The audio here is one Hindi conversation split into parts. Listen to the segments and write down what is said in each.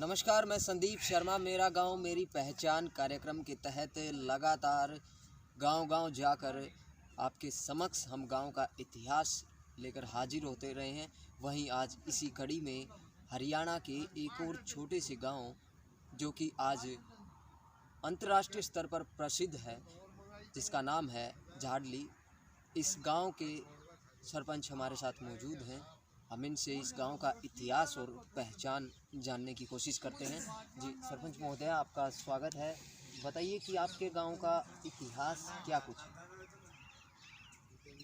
नमस्कार, मैं संदीप शर्मा। मेरा गांव मेरी पहचान कार्यक्रम के तहत लगातार गांव-गांव जाकर आपके समक्ष हम गांव का इतिहास लेकर हाजिर होते रहे हैं। वहीं आज इसी कड़ी में हरियाणा के एक और छोटे से गांव जो कि आज अंतर्राष्ट्रीय स्तर पर प्रसिद्ध है, जिसका नाम है झाड़ली। इस गांव के सरपंच हमारे साथ मौजूद हैं। हम इनसे इस गांव का इतिहास और पहचान जानने की कोशिश करते हैं। जी सरपंच महोदय, आपका स्वागत है। बताइए कि आपके गांव का इतिहास क्या कुछ है?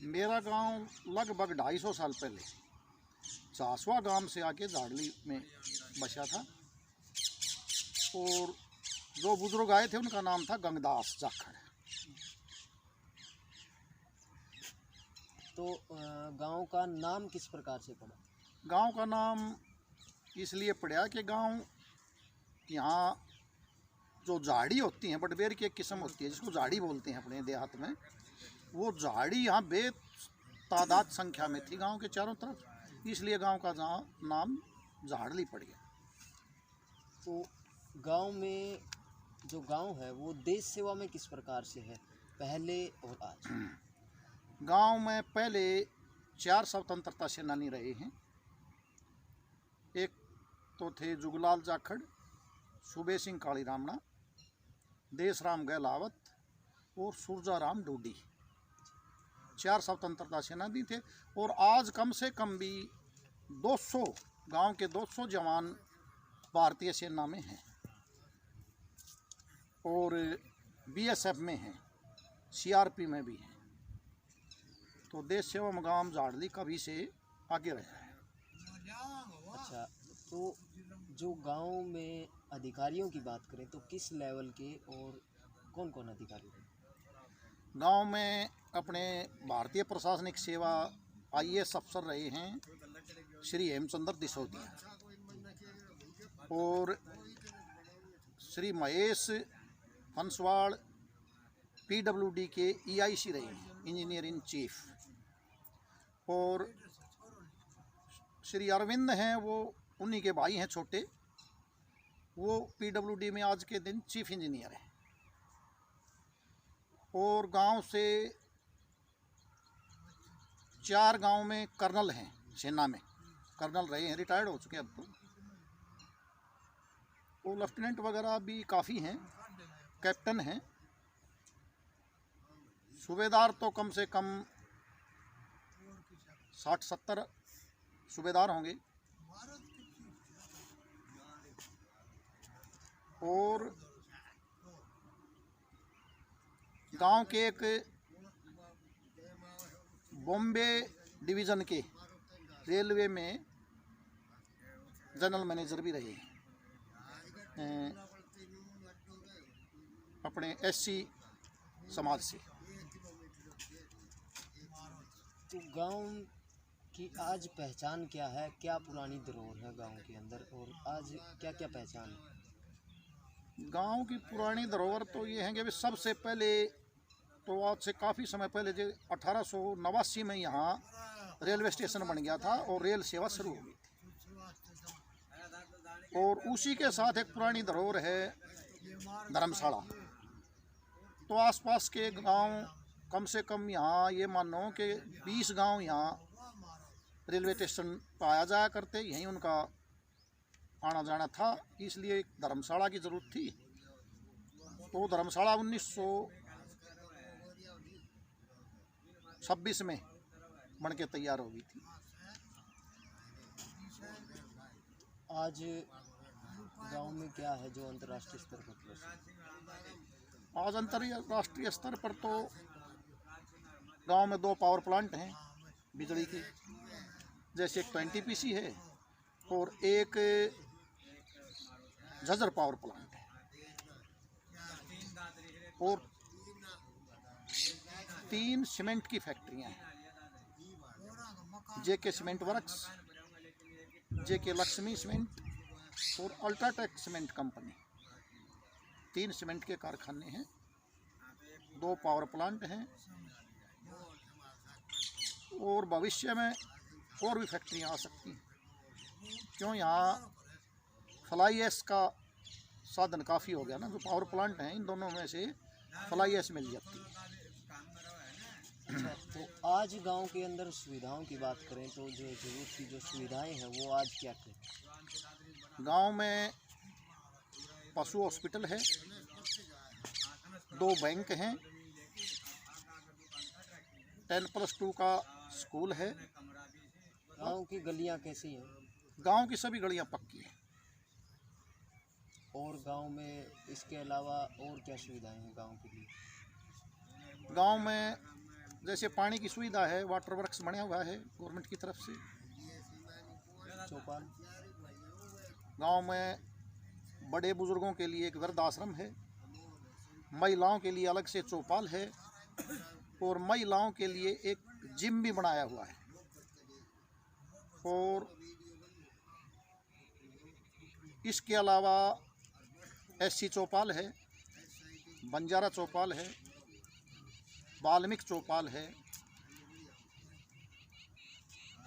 मेरा गांव लगभग 250 साल पहले चासवा गांव से आके झाड़ली में बसा था और जो बुजुर्ग आए थे उनका नाम था गंगदास जाखड़। तो गांव का नाम किस प्रकार से पड़ा? गांव का नाम इसलिए पड़ा कि गांव यहाँ जो झाड़ी होती हैं, बटबेर की एक किस्म होती है जिसको झाड़ी बोलते हैं अपने देहात में, वो झाड़ी यहाँ बेतादाद संख्या में थी गांव के चारों तरफ, इसलिए गांव का नाम झाड़ली पड़ गया। तो गांव में जो गांव है वो देश सेवा में किस प्रकार से है, पहले और आज? गांव में पहले 4 स्वतंत्रता सेनानी रहे हैं। एक तो थे जुगलाल जाखड़, सूबे सिंह काली रामणा, देशराम गहलावत और सूरजाराम डोडी। 4 स्वतंत्रता सेनानी थे और आज कम से कम भी 200 गांव के 200 जवान भारतीय सेना में हैं और बीएसएफ में हैं, सीआरपी में भी हैं। तो देश सेवा में गांव झाड़ली कभी से आगे रहा है। अच्छा, तो जो गांव में अधिकारियों की बात करें तो किस लेवल के और कौन कौन अधिकारी हैं? गांव में अपने भारतीय प्रशासनिक सेवा आईएएस अफसर रहे हैं श्री हेमचंद्र दिसोदिया और श्री महेश फंसवाड़ पीडब्ल्यूडी के ईआईसी रहे हैं, इंजीनियर इन चीफ। और श्री अरविंद हैं, वो उन्हीं के भाई हैं छोटे, वो पीडब्ल्यूडी में आज के दिन चीफ इंजीनियर हैं। और गांव से 4 गांव में कर्नल हैं, सेना में कर्नल रहे हैं, रिटायर्ड हो चुके हैं अब तो। वो लेफ्टिनेंट वगैरह भी काफ़ी हैं, कैप्टन हैं, सूबेदार तो कम से कम 60-70 सूबेदार होंगे। और गांव के एक बॉम्बे डिवीज़न के रेलवे में जनरल मैनेजर भी रहे हैं अपने एससी समाज से। तो गांव की आज पहचान क्या है, क्या पुरानी धरोहर है गांव के अंदर और आज क्या क्या पहचान है? गांव की पुरानी धरोहर तो ये है कि सबसे पहले तो आज से काफ़ी समय पहले जो 1889 में यहाँ रेलवे स्टेशन बन गया था और रेल सेवा शुरू हो गई थी। और उसी के साथ एक पुरानी धरोहर है धर्मशाला। तो आसपास के गांव कम से कम यहाँ ये मानो कि 20 गांव यहाँ रेलवे स्टेशन पाया जाया करते, यहीं उनका आना जाना था, इसलिए धर्मशाला की ज़रूरत थी। तो धर्मशाला 1926 में बन के तैयार हो गई थी। आज गांव में क्या है जो अंतर्राष्ट्रीय स्तर पर प्रसिद्ध है? आज अंतर्राष्ट्रीय स्तर पर तो गांव में 2 पावर प्लांट हैं बिजली के, जैसे एक 20 पीसी है और एक झज्जर पावर प्लांट है। और 3 सीमेंट की फैक्ट्रियां हैं, जेके सीमेंट वर्क्स, जेके लक्ष्मी सीमेंट और अल्ट्राटेक सीमेंट कंपनी। 3 सीमेंट के कारखाने हैं, 2 पावर प्लांट हैं और भविष्य में और भी फैक्ट्रियां आ सकती हैं, क्यों यहाँ फ्लाई ऐश का साधन काफ़ी हो गया ना, जो पावर प्लांट हैं इन दोनों में से फ्लाई ऐश मिल जाती है। अच्छा, तो आज गांव के अंदर सुविधाओं की बात करें तो जो ज़रूरत की जो सुविधाएं हैं वो आज क्या क्या? गांव में पशु हॉस्पिटल है, 2 बैंक हैं, 10+2 का स्कूल है। गांव की गलियां कैसी हैं? गांव की सभी गलियां पक्की हैं। और गांव में इसके अलावा और क्या सुविधाएं हैं गांव के लिए? गांव में जैसे पानी की सुविधा है, वाटर वर्क्स बना हुआ है गवर्नमेंट की तरफ से। चौपाल? गांव में बड़े बुजुर्गों के लिए एक वृद्धाश्रम है, महिलाओं के लिए अलग से चौपाल है, और महिलाओं के लिए एक जिम भी बनाया हुआ है। और इसके अलावा एससी चौपाल है, बंजारा चौपाल है, वाल्मीकि चौपाल है,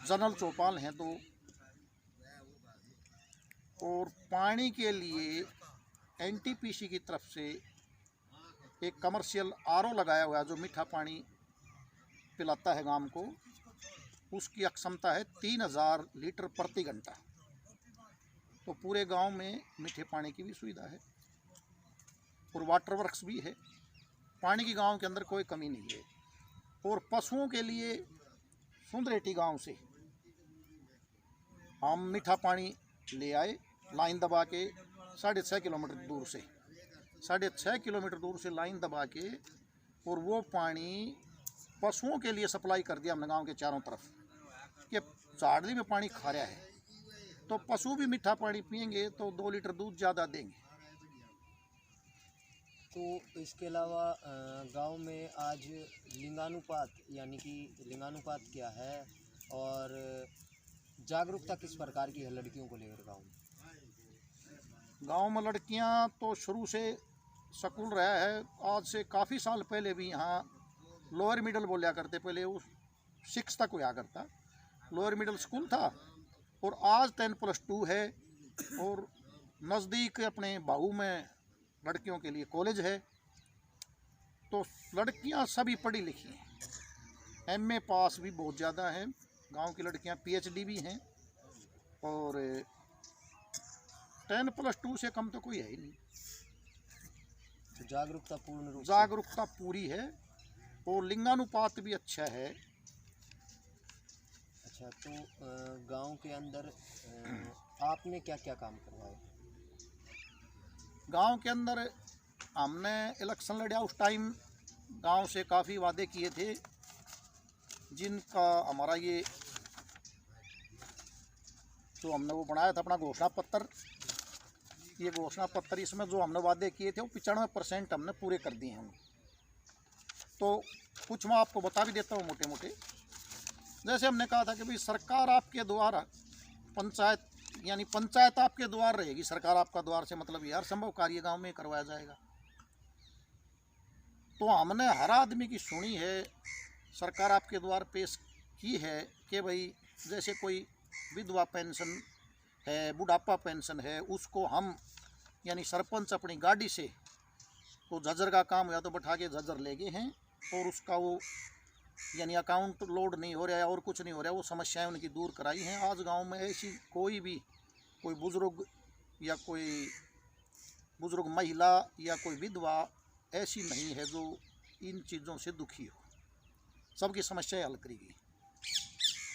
जनरल चौपाल हैं 2। और पानी के लिए एनटीपीसी की तरफ से एक कमर्शियल आरओ लगाया हुआ है जो मीठा पानी पिलाता है गांव को। उसकी क्षमता है 3000 लीटर प्रति घंटा। तो पूरे गांव में मीठे पानी की भी सुविधा है और वाटर वर्क्स भी है। पानी की गांव के अंदर कोई कमी नहीं है। और पशुओं के लिए सुंदरेटी गांव से हम मीठा पानी ले आए, लाइन दबा के 6.5 किलोमीटर दूर से, 6.5 किलोमीटर दूर से लाइन दबा के, और वो पानी पशुओं के लिए सप्लाई कर दिया हमने गांव के चारों तरफ कि झाड़ली में पानी खा रहा है तो पशु भी मीठा पानी पिएंगे तो 2 लीटर दूध ज़्यादा देंगे। तो इसके अलावा गांव में आज लिंगानुपात यानी कि लिंगानुपात क्या है और जागरूकता किस प्रकार की है लड़कियों को लेकर गांव में? गांव में लड़कियां तो शुरू से स्कूल रहा है। आज से काफ़ी साल पहले भी यहाँ लोअर मिडिल बोलिया करते, पहले वो 6 तक हुआ करता, लोअर मिडिल स्कूल था। और आज 10+2 है। और नज़दीक अपने बाहू में लड़कियों के लिए कॉलेज है। तो लड़कियां सभी पढ़ी लिखी हैं, एमए पास भी बहुत ज़्यादा हैं गांव की लड़कियां, पीएचडी भी हैं। और 10+2 से कम तो कोई है ही नहीं। तो जागरूकता पूर्ण रूप जागरूकता पूरी है और लिंगानुपात भी अच्छा है। अच्छा, तो गांव के अंदर आपने क्या क्या काम करवाए? गांव के अंदर हमने इलेक्शन लड़ा, उस टाइम गांव से काफ़ी वादे किए थे जिनका हमारा ये जो हमने वो बनाया था अपना घोषणा पत्र, ये घोषणा पत्र, इसमें जो हमने वादे किए थे वो 95% हमने पूरे कर दिए हैं। तो कुछ मैं आपको बता भी देता हूँ मोटे मोटे। जैसे हमने कहा था कि भाई सरकार आपके द्वारा, पंचायत यानी पंचायत आपके द्वार रहेगी, सरकार आपका द्वार से मतलब ये हर संभव कार्य गांव में करवाया जाएगा। तो हमने हर आदमी की सुनी है, सरकार आपके द्वार पेश की है कि भाई जैसे कोई विधवा पेंशन है, बुढ़ापा पेंशन है, उसको हम यानी सरपंच अपनी गाड़ी से तो झज्जर का काम या तो बैठा के झज्जर ले गए हैं और उसका वो यानी अकाउंट लोड नहीं हो रहा है और कुछ नहीं हो रहा है, वो समस्याएं उनकी दूर कराई हैं। आज गांव में ऐसी कोई बुज़ुर्ग या कोई बुज़ुर्ग महिला या कोई विधवा ऐसी नहीं है जो इन चीज़ों से दुखी हो, सबकी समस्याएं हल करी गई।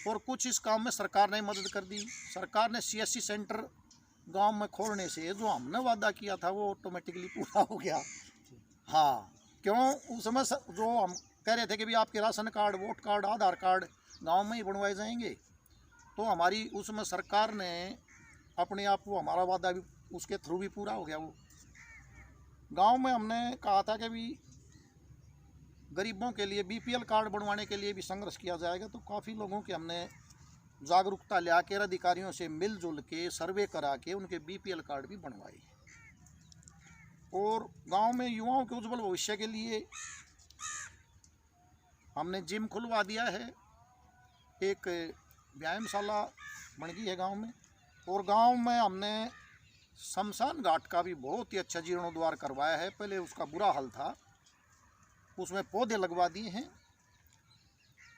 और कुछ इस काम में सरकार ने मदद कर दी। सरकार ने सीएससी सेंटर गांव में खोलने से जो हमने वादा किया था वो ऑटोमेटिकली पूरा हो गया। हाँ, क्यों? उस समय जो हम कह रहे थे कि भाई आपके राशन कार्ड, वोट कार्ड, आधार कार्ड गांव में ही बनवाए जाएंगे, तो हमारी उसमें सरकार ने अपने आप वो हमारा वादा भी उसके थ्रू भी पूरा हो गया। वो गांव में हमने कहा था कि भी गरीबों के लिए बीपीएल कार्ड बनवाने के लिए भी संघर्ष किया जाएगा। तो काफ़ी लोगों के हमने जागरूकता ले आकर अधिकारियों से मिलजुल के सर्वे करा के उनके बीपीएल कार्ड भी बनवाए। और गांव में युवाओं के उज्जवल भविष्य के लिए हमने जिम खुलवा दिया है, एक व्यायामशाला बन गई है गांव में। और गांव में हमने शमशान घाट का भी बहुत ही अच्छा जीर्णोद्धार करवाया है। पहले उसका बुरा हाल था, उसमें पौधे लगवा दिए हैं,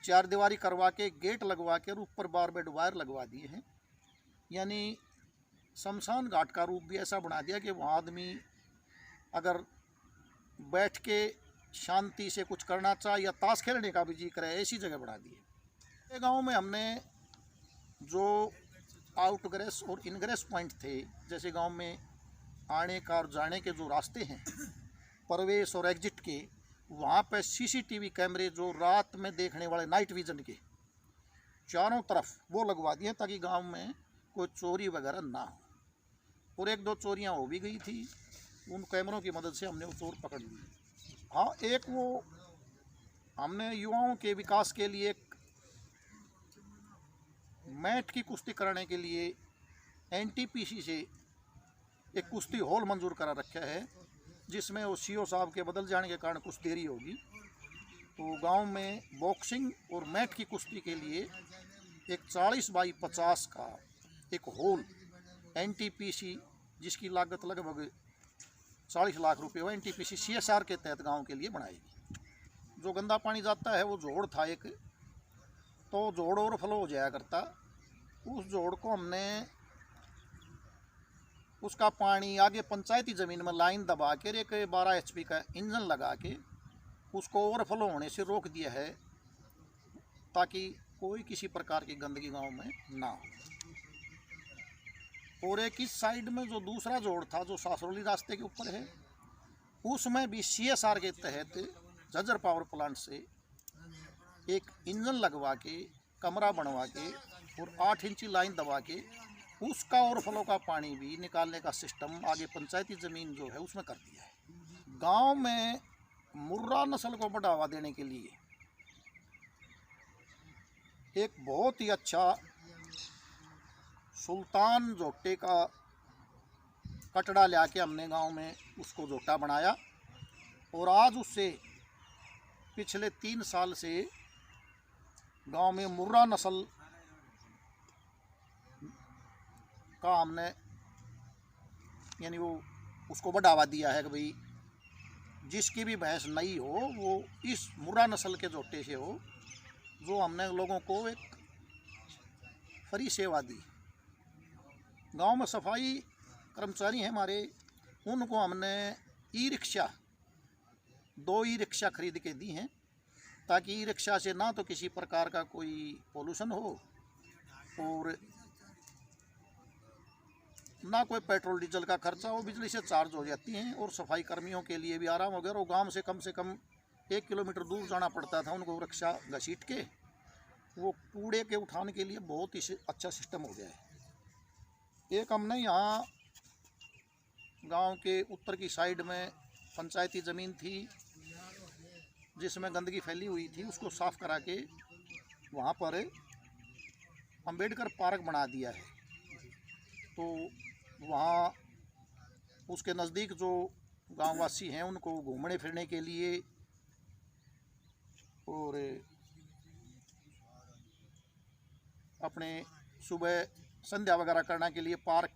4 दीवारी करवा के, गेट लगवा के और ऊपर बारबेड वायर लगवा दिए हैं। यानी शमशान घाट का रूप भी ऐसा बना दिया कि वहाँ आदमी अगर बैठ के शांति से कुछ करना चाहे या ताश खेलने का भी जी करे, ऐसी जगह बना दी है। ये गाँव में हमने जो आउटग्रेस और इनग्रेस पॉइंट थे, जैसे गांव में आने का और जाने के जो रास्ते हैं प्रवेश और एग्जिट के, वहाँ पे सीसीटीवी कैमरे जो रात में देखने वाले नाइट विजन के चारों तरफ वो लगवा दिए ताकि गांव में कोई चोरी वगैरह ना हो। और 1-2 चोरियां हो भी गई थी, उन कैमरों की मदद से हमने वो चोर पकड़ लिए। हाँ, एक वो हमने युवाओं के विकास के लिए एक मैट की कुश्ती कराने के लिए एनटीपीसी से एक कुश्ती हॉल मंजूर करा रखा है, जिसमें वो सीओ साहब के बदल जाने के कारण कुछ देरी होगी। तो गांव में बॉक्सिंग और मैट की कुश्ती के लिए एक 40 बाई 50 का एक हॉल एनटीपीसी, जिसकी लागत लगभग 40 लाख रुपए हो, एनटीपीसी CSR के तहत गांव के लिए बनाएगी। जो गंदा पानी जाता है वो जोड़ था एक, तो जोड़ ओवरफ्लो हो जाया करता। उस जोड़ को हमने उसका पानी आगे पंचायती ज़मीन में लाइन दबा के एक 12 HP का इंजन लगा के उसको ओवरफ्लो होने से रोक दिया है, ताकि कोई किसी प्रकार की गंदगी गांव में ना हो। और एक इस साइड में जो दूसरा जोड़ था जो सासरोली रास्ते के ऊपर है, उसमें भी CSR के तहत झज्जर पावर प्लांट से एक इंजन लगवा के, कमरा बनवा के और 8 इंची लाइन दबा के उसका ओवरफ्लो का पानी भी निकालने का सिस्टम आगे पंचायती ज़मीन जो है उसमें कर दिया है। गांव में मुर्रा नस्ल को बढ़ावा देने के लिए एक बहुत ही अच्छा सुल्तान जोटे का कटड़ा ला के हमने गांव में उसको जोटा बनाया, और आज उससे पिछले 3 साल से गांव में मुर्रा नस्ल का हमने यानी वो उसको बढ़ावा दिया है कि भाई जिसकी भी भैंस नई हो वो इस मुर्रा नस्ल के जोटे से हो। जो हमने लोगों को एक फ्री सेवा दी। गांव में सफाई कर्मचारी हैं हमारे, उनको हमने ई-रिक्शा 2 ई-रिक्शा खरीद के दी हैं, ताकि ई-रिक्शा से ना तो किसी प्रकार का कोई पोल्यूशन हो और ना कोई पेट्रोल डीजल का खर्चा, वो बिजली से चार्ज हो जाती हैं। और सफाई कर्मियों के लिए भी आराम हो गया। और गांव से कम 1 किलोमीटर दूर जाना पड़ता था उनको रिक्शा घसीट के, वो कूड़े के उठाने के लिए बहुत ही अच्छा सिस्टम हो गया है। एक हमने यहाँ गांव के उत्तर की साइड में पंचायती ज़मीन थी जिसमें गंदगी फैली हुई थी, उसको साफ़ करा के वहाँ पर अंबेडकर पार्क बना दिया है। तो वहाँ उसके नज़दीक जो गांववासी हैं उनको घूमने फिरने के लिए और अपने सुबह संध्या वगैरह करने के लिए पार्क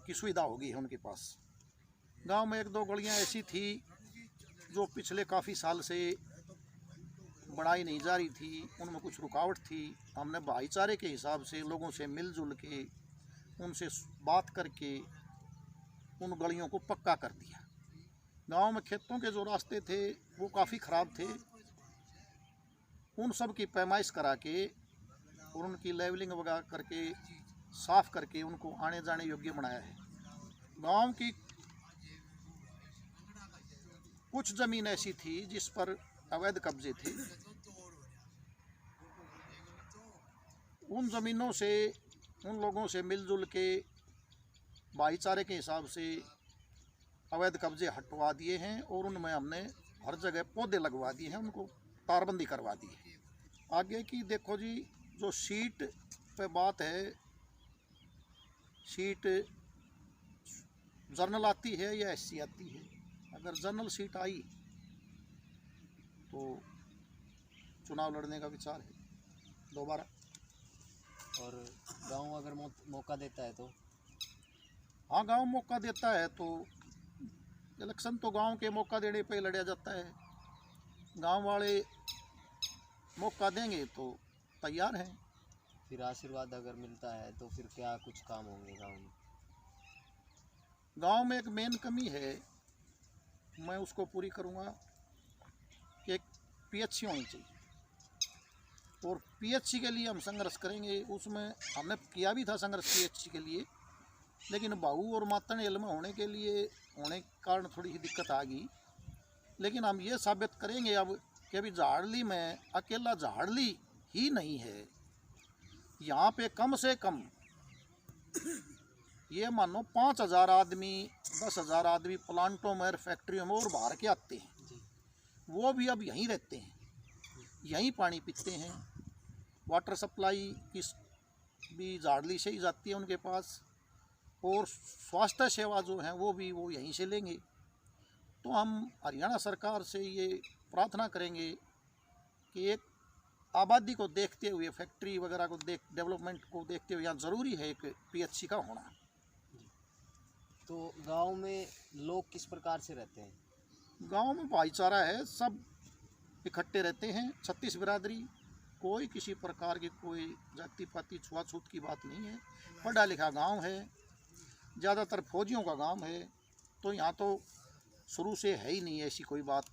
की सुविधा होगी है उनके पास। गांव में 1-2 गलियां ऐसी थी जो पिछले काफ़ी साल से बढ़ाई नहीं जा रही थी, उनमें कुछ रुकावट थी। हमने भाईचारे के हिसाब से लोगों से मिलजुल के उनसे बात करके उन गलियों को पक्का कर दिया। गांव में खेतों के जो रास्ते थे वो काफ़ी ख़राब थे, उन सब की पैमाइश करा के और उनकी लेवलिंग वगैरह करके साफ़ करके उनको आने जाने योग्य बनाया है। गांव की कुछ ज़मीन ऐसी थी जिस पर अवैध कब्जे थे, उन ज़मीनों से उन लोगों से मिलजुल के भाईचारे के हिसाब से अवैध कब्जे हटवा दिए हैं और उनमें हमने हर जगह पौधे लगवा दिए हैं, उनको तारबंदी करवा दी है। आगे की देखो जी, जो सीट पे बात है, सीट जर्नल आती है या SC आती है। अगर जर्नल सीट आई तो चुनाव लड़ने का विचार है दोबारा। और गांव अगर मौका देता है तो हाँ, गांव मौका देता है तो इलेक्शन तो गांव के मौका देने पे लड़ा जाता है। गांव वाले मौका देंगे तो तैयार हैं। फिर आशीर्वाद अगर मिलता है तो फिर क्या कुछ काम होंगे गांव में? गांव में एक मेन कमी है, मैं उसको पूरी करूंगा कि एक पीएचसी होनी चाहिए, और पीएचसी के लिए हम संघर्ष करेंगे। उसमें हमने किया भी था संघर्ष पीएचसी के लिए, लेकिन बाहू और मातन एल में होने के कारण थोड़ी सी दिक्कत आ गई। लेकिन हम ये साबित करेंगे अब कि अभी झाड़ली में अकेला झाड़ली ही नहीं है, यहाँ पे कम से कम ये मानो 5,000 आदमी 10,000 आदमी प्लांटों में फैक्ट्रियों में और बाहर के आते हैं। वो भी अब यहीं रहते हैं, यहीं पानी पीते हैं। वाटर सप्लाई की भी झाड़ली से ही जाती है उनके पास, और स्वास्थ्य सेवा जो है वो यहीं से लेंगे। तो हम हरियाणा सरकार से ये प्रार्थना करेंगे कि एक आबादी को देखते हुए, फैक्ट्री वगैरह को डेवलपमेंट को देखते हुए यहाँ ज़रूरी है एक पीएचसी का होना। तो गांव में लोग किस प्रकार से रहते हैं? गांव में भाईचारा है, सब इकट्ठे रहते हैं। 36 बिरादरी, कोई किसी प्रकार की कोई जाति पाति छुआछूत की बात नहीं है। पढ़ा लिखा गांव है, ज़्यादातर फौजियों का गांव है, तो यहाँ तो शुरू से है ही नहीं ऐसी कोई बात।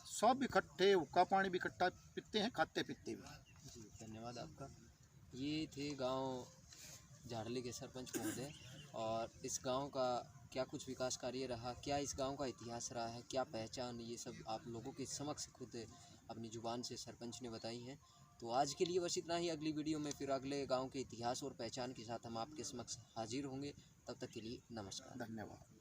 सब इकट्ठे, हुक्का पानी भी इकट्ठा पीते हैं, खाते पीते भी। जी, धन्यवाद आपका। ये थे गांव झाड़ली के सरपंच महोदय, और इस गांव का क्या कुछ विकास कार्य रहा, क्या इस गांव का इतिहास रहा है, क्या पहचान, ये सब आप लोगों के समक्ष खुद अपनी ज़ुबान से सरपंच ने बताई है। तो आज के लिए बस इतना ही। अगली वीडियो में फिर अगले गांव के इतिहास और पहचान के साथ हम आपके समक्ष हाजिर होंगे। तब तक के लिए नमस्कार। धन्यवाद।